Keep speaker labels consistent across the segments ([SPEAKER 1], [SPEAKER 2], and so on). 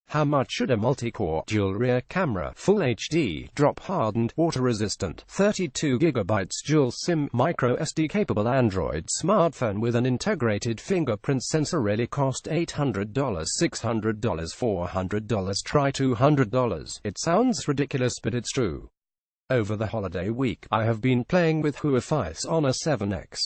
[SPEAKER 1] How much should a multi-core, dual-rear camera, Full HD, drop-hardened, water-resistant, 32GB dual-SIM, microSD-capable Android smartphone with an integrated fingerprint sensor really cost $800, $600, $400, try $200? It sounds ridiculous, but it's true. Over the holiday week, I have been playing with Huawei's Honor 7X.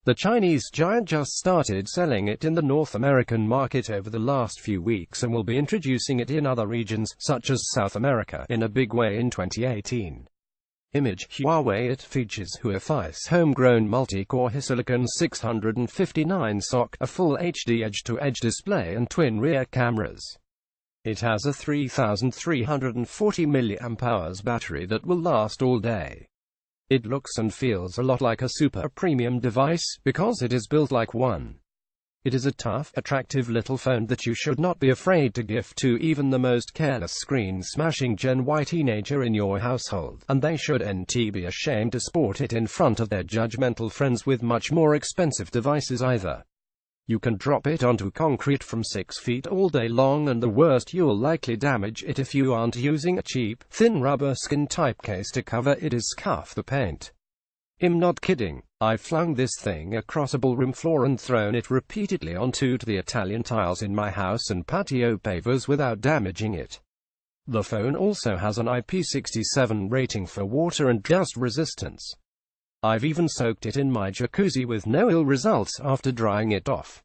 [SPEAKER 1] The Chinese giant just started selling it in the North American market over the last few weeks and will be introducing it in other regions, such as South America, in a big way in 2018. Image: Huawei It features Huawei's homegrown multi-core HiSilicon 659 SoC, a full HD edge-to-edge display and twin rear cameras. It has a 3340 mAh battery that will last all day. It looks and feels a lot like a super premium device, because it is built like one. It is a tough, attractive little phone that you should not be afraid to gift to even the most careless screen-smashing Gen Y teenager in your household, and they shouldn't be ashamed to sport it in front of their judgmental friends with much more expensive devices either. You can drop it onto concrete from 6 feet all day long, and the worst, you'll likely damage it if you aren't using a cheap, thin rubber skin type case to cover it is scuff the paint. I'm not kidding. I flung this thing across a ballroom floor and thrown it repeatedly onto the Italian tiles in my house and patio pavers without damaging it. The phone also has an IP67 rating for water and dust resistance. I've even soaked it in my jacuzzi with no ill results after drying it off.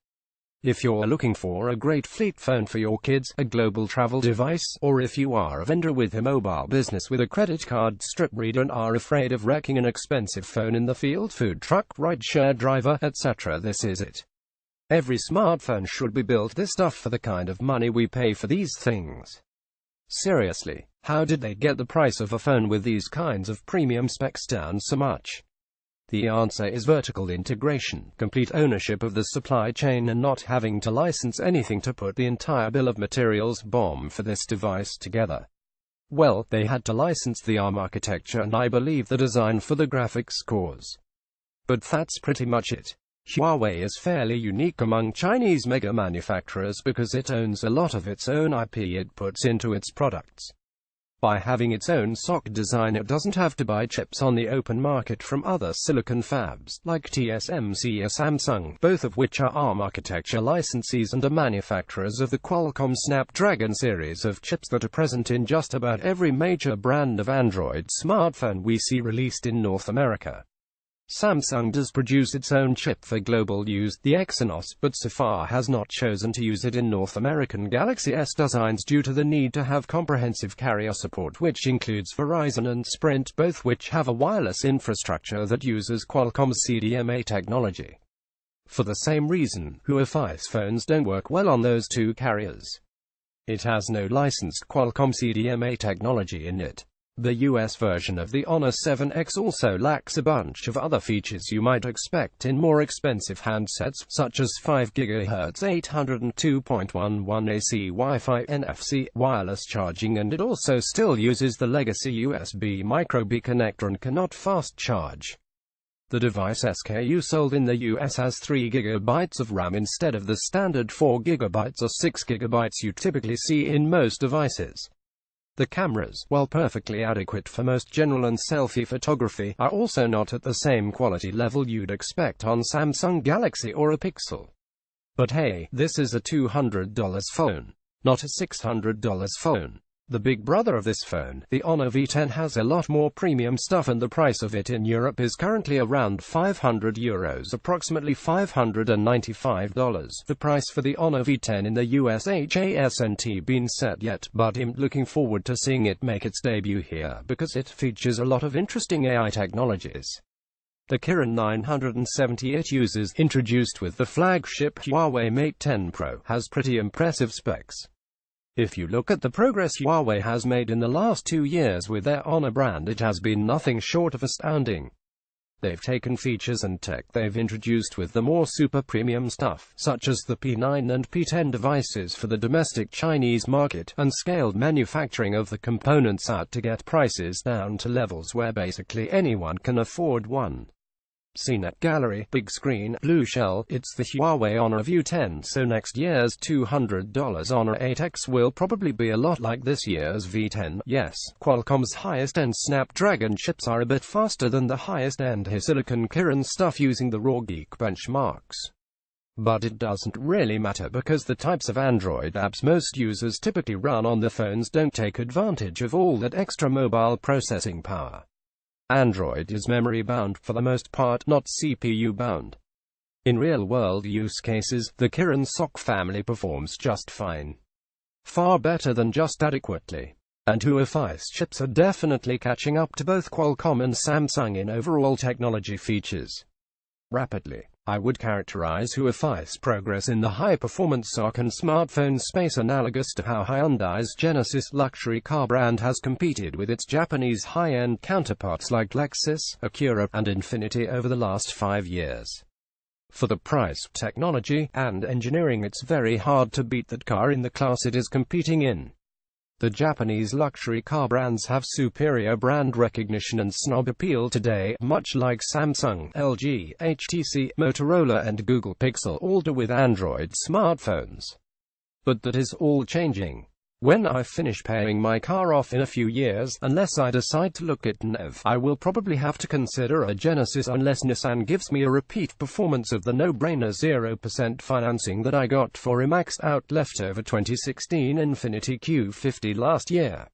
[SPEAKER 1] If you're looking for a great fleet phone for your kids, a global travel device, or if you are a vendor with a mobile business with a credit card strip reader and are afraid of wrecking an expensive phone in the field, food truck, ride-share driver, etc., this is it. Every smartphone should be built this stuff for the kind of money we pay for these things. Seriously, how did they get the price of a phone with these kinds of premium specs down so much? The answer is vertical integration, complete ownership of the supply chain, and not having to license anything to put the entire bill of materials BOM for this device together. Well, they had to license the ARM architecture and I believe the design for the graphics cores. But that's pretty much it. Huawei is fairly unique among Chinese mega manufacturers because it owns a lot of its own IP it puts into its products. By having its own SoC design, it doesn't have to buy chips on the open market from other silicon fabs, like TSMC or Samsung, both of which are ARM architecture licensees and are manufacturers of the Qualcomm Snapdragon series of chips that are present in just about every major brand of Android smartphone we see released in North America. Samsung does produce its own chip for global use, the Exynos, but so far has not chosen to use it in North American Galaxy S designs due to the need to have comprehensive carrier support, which includes Verizon and Sprint, both which have a wireless infrastructure that uses Qualcomm's CDMA technology. For the same reason, Huawei's phones don't work well on those two carriers. It has no licensed Qualcomm CDMA technology in it. The US version of the Honor 7X also lacks a bunch of other features you might expect in more expensive handsets, such as 5 GHz 802.11 AC Wi-Fi, NFC, wireless charging, and it also still uses the legacy USB micro-B connector and cannot fast charge. The device SKU sold in the US has 3 GB of RAM instead of the standard 4 GB or 6 GB you typically see in most devices. The cameras, while perfectly adequate for most general and selfie photography, are also not at the same quality level you'd expect on Samsung Galaxy or a Pixel. But hey, this is a $200 phone, not a $600 phone. The big brother of this phone, the Honor V10, has a lot more premium stuff, and the price of it in Europe is currently around €500, approximately $595. The price for the Honor V10 in the US hasn't been set yet, but I'm looking forward to seeing it make its debut here because it features a lot of interesting AI technologies. The Kirin 978 users, introduced with the flagship Huawei Mate 10 Pro, has pretty impressive specs. If you look at the progress Huawei has made in the last 2 years with their Honor brand, it has been nothing short of astounding. They've taken features and tech they've introduced with the more super premium stuff, such as the P9 and P10 devices for the domestic Chinese market, and scaled manufacturing of the components out to get prices down to levels where basically anyone can afford one. CNET Gallery, big screen, blue shell. It's the Huawei Honor View 10, so next year's $200 Honor 8X will probably be a lot like this year's V10. Yes, Qualcomm's highest-end Snapdragon chips are a bit faster than the highest-end HiSilicon Kirin stuff using the raw geek benchmarks. But it doesn't really matter because the types of Android apps most users typically run on their phones don't take advantage of all that extra mobile processing power. Android is memory-bound, for the most part, not CPU-bound. In real-world use cases, the Kirin SoC family performs just fine. Far better than just adequately. And Huawei's chips are definitely catching up to both Qualcomm and Samsung in overall technology features. Rapidly. I would characterize Huawei's progress in the high-performance SoC and smartphone space analogous to how Hyundai's Genesis luxury car brand has competed with its Japanese high-end counterparts like Lexus, Acura, and Infiniti over the last 5 years. For the price, technology, and engineering, it's very hard to beat that car in the class it is competing in. The Japanese luxury car brands have superior brand recognition and snob appeal today, much like Samsung, LG, HTC, Motorola and Google Pixel all do with Android smartphones. But that is all changing. When I finish paying my car off in a few years, unless I decide to look at NEV, I will probably have to consider a Genesis unless Nissan gives me a repeat performance of the no-brainer 0% financing that I got for a maxed-out leftover 2016 Infiniti Q50 last year.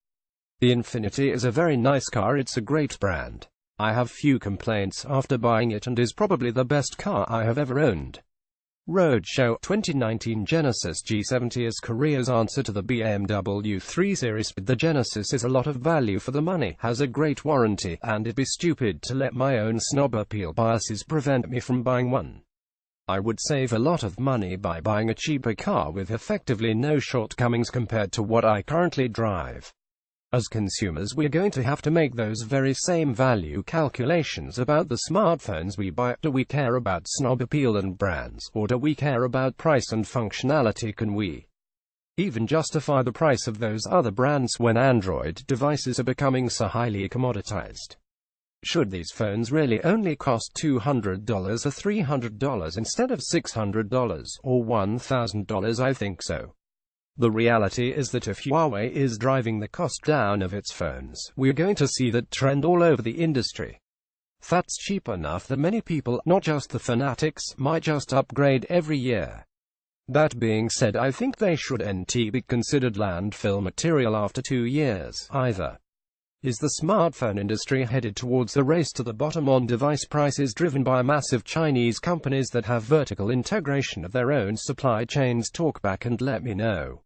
[SPEAKER 1] The Infiniti is a very nice car, it's a great brand. I have few complaints after buying it and is probably the best car I have ever owned. Roadshow 2019 Genesis G70 is Korea's answer to the BMW 3 Series. The Genesis is a lot of value for the money, has a great warranty, and it'd be stupid to let my own snob appeal biases prevent me from buying one. I would save a lot of money by buying a cheaper car with effectively no shortcomings compared to what I currently drive. As consumers, we're going to have to make those very same value calculations about the smartphones we buy. Do we care about snob appeal and brands, or do we care about price and functionality? Can we even justify the price of those other brands when Android devices are becoming so highly commoditized? Should these phones really only cost $200 or $300 instead of $600 or $1,000? I think so. The reality is that if Huawei is driving the cost down of its phones, we're going to see that trend all over the industry. That's cheap enough that many people, not just the fanatics, might just upgrade every year. That being said, I think they shouldn't be considered landfill material after 2 years, either. Is the smartphone industry headed towards a race to the bottom on device prices driven by massive Chinese companies that have vertical integration of their own supply chains? Talk back and let me know.